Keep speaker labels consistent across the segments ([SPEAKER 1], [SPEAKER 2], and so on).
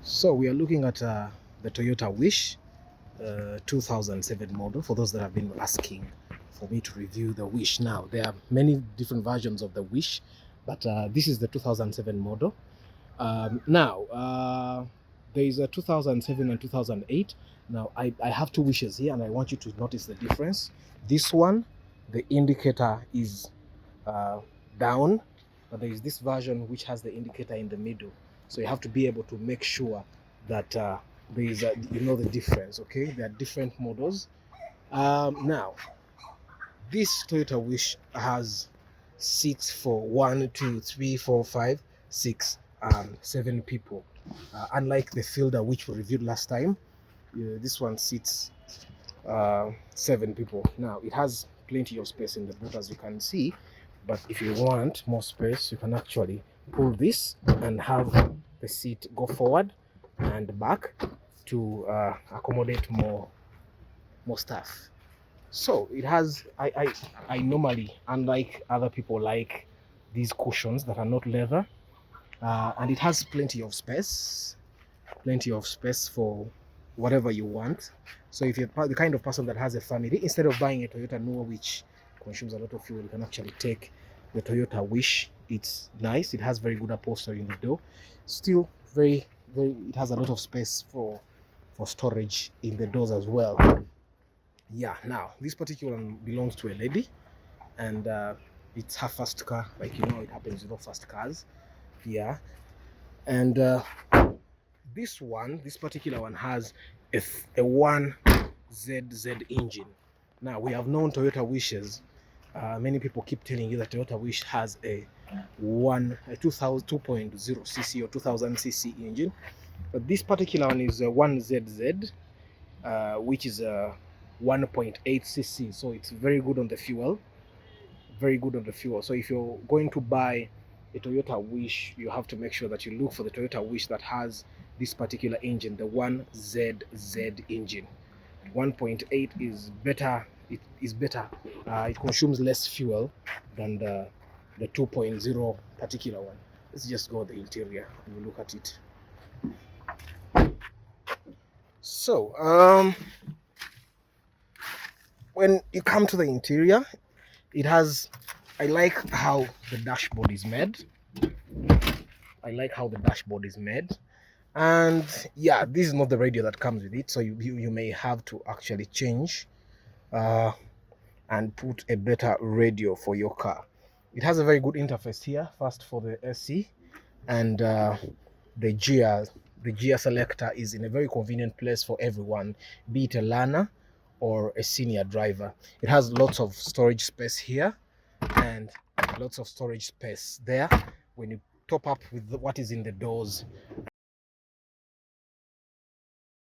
[SPEAKER 1] So we are looking at the Toyota Wish 2007 model, for those that have been asking for me to review the Wish. Now, there are many different versions of the Wish, but this is the 2007 model. There is a 2007 and 2008. Now, I have two Wishes here, and I want you to notice the difference. This one, the indicator is down, but there is this version which has the indicator in the middle. So you have to be able to make sure that there is the difference. Okay, there are different models. Now, this Toyota Wish has seats for 1, 2, 3, 4, 5, 6, 7 people. Unlike the Fielder which we reviewed last time, this one seats 7 people. Now, it has plenty of space in the boot, as you can see, but if you want more space, you can actually pull this and have the seat go forward and back to accommodate more stuff. So it has, I normally, unlike other people, like these cushions that are not leather, and it has plenty of space for whatever you want. So if you're the kind of person that has a family, instead of buying a Toyota Noah which consumes a lot of fuel, you can actually take the Toyota Wish. It's nice, it has very good upholstery in the door, still very it has a lot of space for storage in the doors as well. Yeah, now this particular one belongs to a lady, and it's her first car, like it happens with all first cars. Yeah, and this particular one has a 1ZZ engine. Now, we have known Toyota Wishes. Many people keep telling you that Toyota Wish has a 2.0 cc or 2000 cc engine, but this particular one is a 1ZZ, which is a 1.8 cc. So it's very good on the fuel. So if you're going to buy a Toyota Wish, you have to make sure that you look for the Toyota Wish that has this particular engine, the 1ZZ engine. 1.8 is better. It is better. It consumes less fuel than the 2.0 particular one. Let's just go the interior and we'll look at it. So when you come to the interior, it has, I like how the dashboard is made. And yeah, this is not the radio that comes with it, so you may have to actually change and put a better radio for your car. It has a very good interface here, first for the AC, and the gear selector is in a very convenient place for everyone, be it a learner or a senior driver. It has lots of storage space here and lots of storage space there. When you top up with what is in the doors,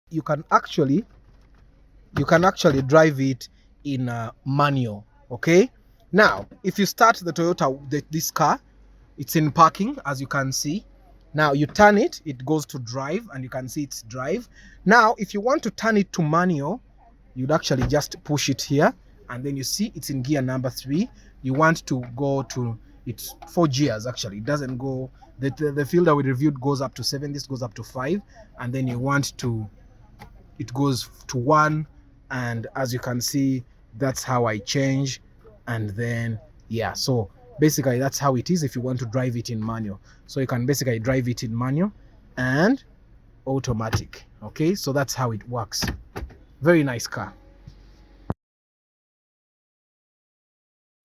[SPEAKER 1] you can actually drive it in a manual. Okay, now if you start the Toyota, this car, it's in parking, as you can see. Now you turn it, it goes to drive, and you can see it's drive. Now if you want to turn it to manual, you'd actually just push it here, and then you see it's in gear number 3. You want to go to, it's 4 gears actually. It doesn't go, the Fielder we reviewed goes up to 7, this goes up to 5, and then you want to, it goes to 1, and as you can see, that's how I change. And then yeah, so basically that's how it is if you want to drive it in manual. So you can basically drive it in manual and automatic. Okay, so that's how it works. Very nice car.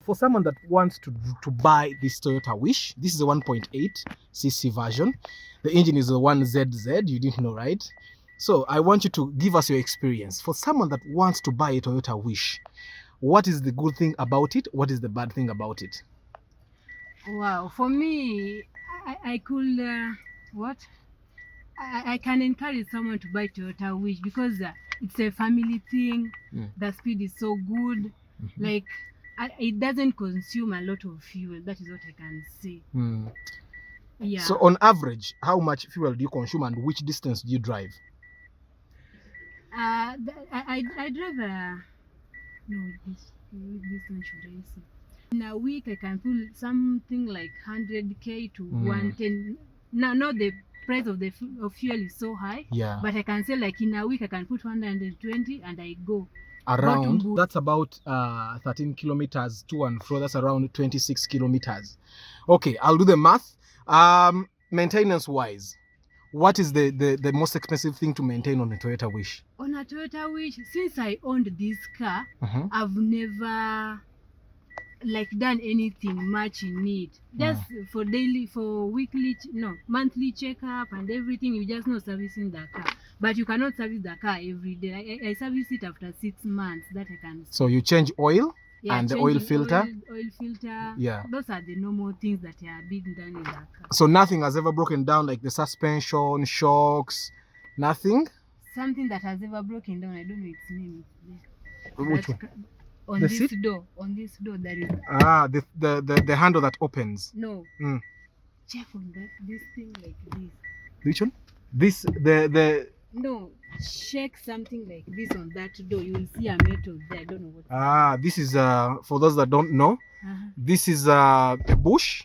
[SPEAKER 1] For someone that wants to buy this Toyota Wish, this is a 1.8 cc version. The engine is a 1ZZ, you didn't know, right? So I want you to give us your experience. For someone that wants to buy a Toyota Wish, what is the good thing about it? What is the bad thing about it?
[SPEAKER 2] Wow, for me, I could, I can encourage someone to buy Toyota Wish because it's a family thing. The speed is so good. Like, it doesn't consume a lot of fuel. That is what I can say. Yeah.
[SPEAKER 1] So on average, how much fuel do you consume and which distance do you drive?
[SPEAKER 2] I drive this distance should I say? In a week, I can pull something like 100k to 110. No, not the price of the of fuel is so high.
[SPEAKER 1] Yeah.
[SPEAKER 2] But I can say like in a week I can put 120 and I go.
[SPEAKER 1] Around, that's about 13 kilometers to and fro. That's around 26 kilometers. Okay, I'll do the math. Maintenance wise, what is the most expensive thing to maintain on a Toyota Wish?
[SPEAKER 2] On a Toyota Wish, since I owned this car, I've never like done anything much in it. Just for daily, for weekly, monthly checkup and everything. You just know servicing the car, but you cannot service the car every day. I service it after 6 months. That I can.
[SPEAKER 1] So you change oil and the oil filter.
[SPEAKER 2] Oil filter.
[SPEAKER 1] Yeah.
[SPEAKER 2] Those are the normal things that are being done in the car.
[SPEAKER 1] So nothing has ever broken down, like the suspension, shocks, nothing.
[SPEAKER 2] Something that has ever broken down. I don't know its name.
[SPEAKER 1] Which one?
[SPEAKER 2] On
[SPEAKER 1] the
[SPEAKER 2] this
[SPEAKER 1] seat?
[SPEAKER 2] door, there is.
[SPEAKER 1] The handle that opens.
[SPEAKER 2] No. Check on that. This thing like this.
[SPEAKER 1] Which one? This the.
[SPEAKER 2] No, check something like this on that door. You will see a metal there. I don't know what.
[SPEAKER 1] This is for those that don't know. This is a bush.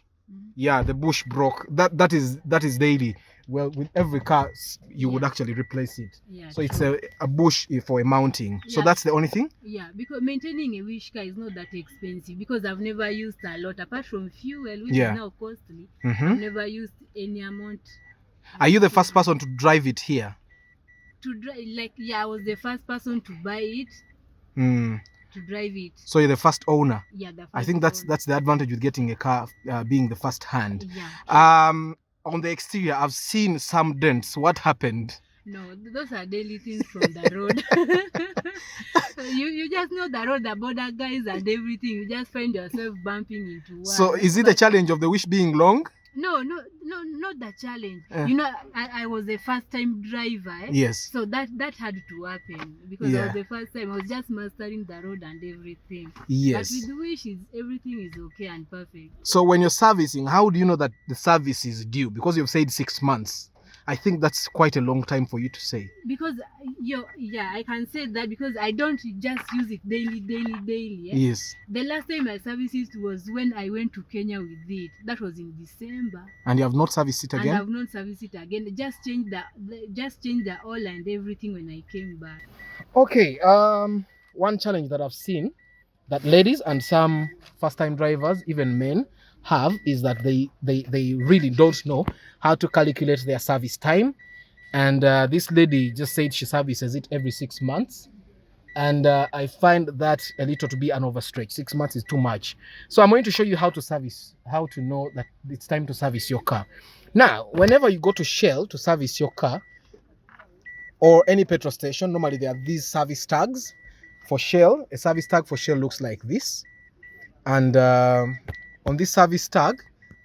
[SPEAKER 1] Yeah, the bush broke. That is daily. Well, with every car, you would actually replace it. Yeah, so true. It's a bush for a mounting. Yeah. So that's the only thing?
[SPEAKER 2] Yeah, because maintaining a Wish car is not that expensive because I've never used a lot. Apart from fuel, which is now costly, I've never used any amount.
[SPEAKER 1] Are you the first person to drive it here?
[SPEAKER 2] To drive, like, yeah, I was the first person to buy it. To drive it.
[SPEAKER 1] So you're the first owner?
[SPEAKER 2] Yeah, the first
[SPEAKER 1] I think that's the advantage with getting a car, being the first hand.
[SPEAKER 2] Yeah.
[SPEAKER 1] On the exterior, I've seen some dents. What happened?
[SPEAKER 2] No, those are daily things from the road. you just know the road, the border guys and everything. You just find yourself bumping into one.
[SPEAKER 1] So is it a challenge of the Wish being long?
[SPEAKER 2] No, not the challenge. You know, I was a first-time driver.
[SPEAKER 1] Yes.
[SPEAKER 2] So that had to happen because I was the first time. I was just mastering the road and everything.
[SPEAKER 1] Yes.
[SPEAKER 2] But with the Wish, everything is okay and perfect.
[SPEAKER 1] So when you're servicing, how do you know that the service is due? Because you've said 6 months. I think that's quite a long time for you to say.
[SPEAKER 2] Because I can say that because I don't just use it daily.
[SPEAKER 1] Yes.
[SPEAKER 2] The last time I serviced it was when I went to Kenya with it. That was in December.
[SPEAKER 1] And you have not serviced it again?
[SPEAKER 2] And I have not serviced it again. Just change the oil and everything when I came back. Okay.
[SPEAKER 1] One challenge that I've seen that ladies and some first-time drivers, even men, have is that they really don't know how to calculate their service time. And this lady just said she services it every 6 months. And I find that a little to be an overstretch. 6 months is too much. So I'm going to show you how to know that it's time to service your car. Now, whenever you go to Shell to service your car or any petrol station, normally there are these service tags for Shell. A service tag for Shell looks like this. And on this service tag,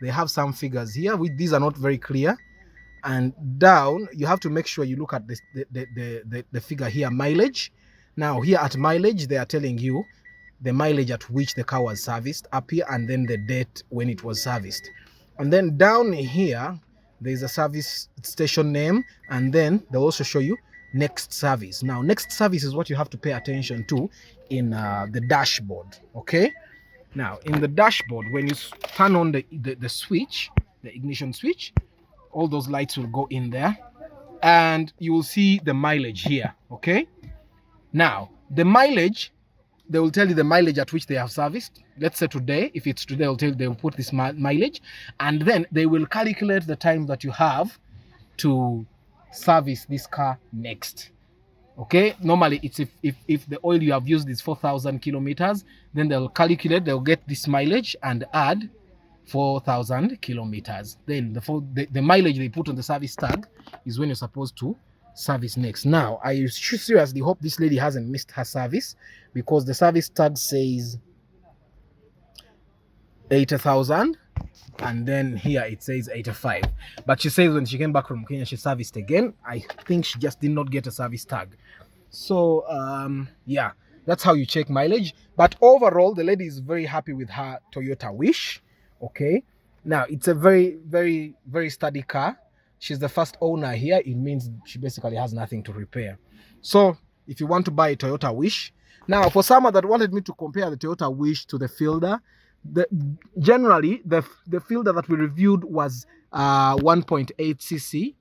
[SPEAKER 1] they have some figures here. These are not very clear. And down, you have to make sure you look at the figure here, mileage. Now, here at mileage, they are telling you the mileage at which the car was serviced up here, and then the date when it was serviced. And then down here, there's a service station name, and then they'll also show you next service. Now, next service is what you have to pay attention to in the dashboard, okay? Now, in the dashboard, when you turn on the switch, the ignition switch, all those lights will go in there and you will see the mileage here, okay? Now, the mileage, they will tell you the mileage at which they have serviced. Let's say today, if it's today, they'll put this mileage, and then they will calculate the time that you have to service this car next. Okay, normally it's if the oil you have used is 4,000 kilometers, then they'll calculate, they'll get this mileage and add 4,000 kilometers. Then the mileage they put on the service tag is when you're supposed to service next. Now, I seriously hope this lady hasn't missed her service, because the service tag says 80,000 and then here it says 85. But she says when she came back from Kenya, she serviced again. I think she just did not get a service tag. So yeah, that's how you check mileage. But overall, the lady is very happy with her Toyota Wish. Okay, now it's a very, very, very sturdy car. She's the first owner here. It means she basically has nothing to repair. So if you want to buy a Toyota Wish, now for someone that wanted me to compare the Toyota Wish to the Fielder, generally the Fielder that we reviewed was 1.8 cc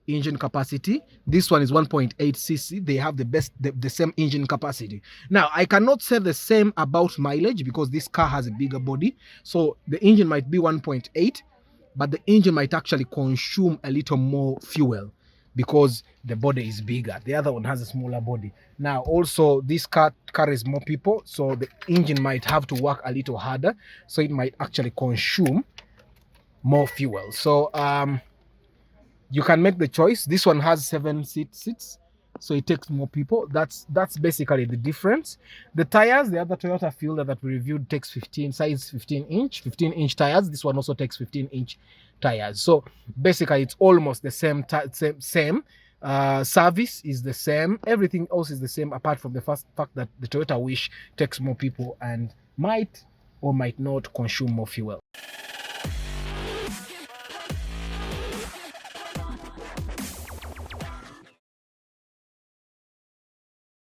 [SPEAKER 1] engine capacity. This one is 1.8 cc. They have the same engine capacity. Now, I cannot say the same about mileage because this car has a bigger body. So the engine might be 1.8, but the engine might actually consume a little more fuel because the body is bigger. The other one has a smaller body. Now, also, this car carries more people, so the engine might have to work a little harder, so it might actually consume more fuel. So you can make the choice. This one has 7 seats, so it takes more people. That's basically the difference. The tires, the other Toyota Fielder that we reviewed takes 15 inch tires. This one also takes 15-inch tires. So basically it's almost the same. Service is the same. Everything else is the same, apart from the fact that the Toyota Wish takes more people and might or might not consume more fuel.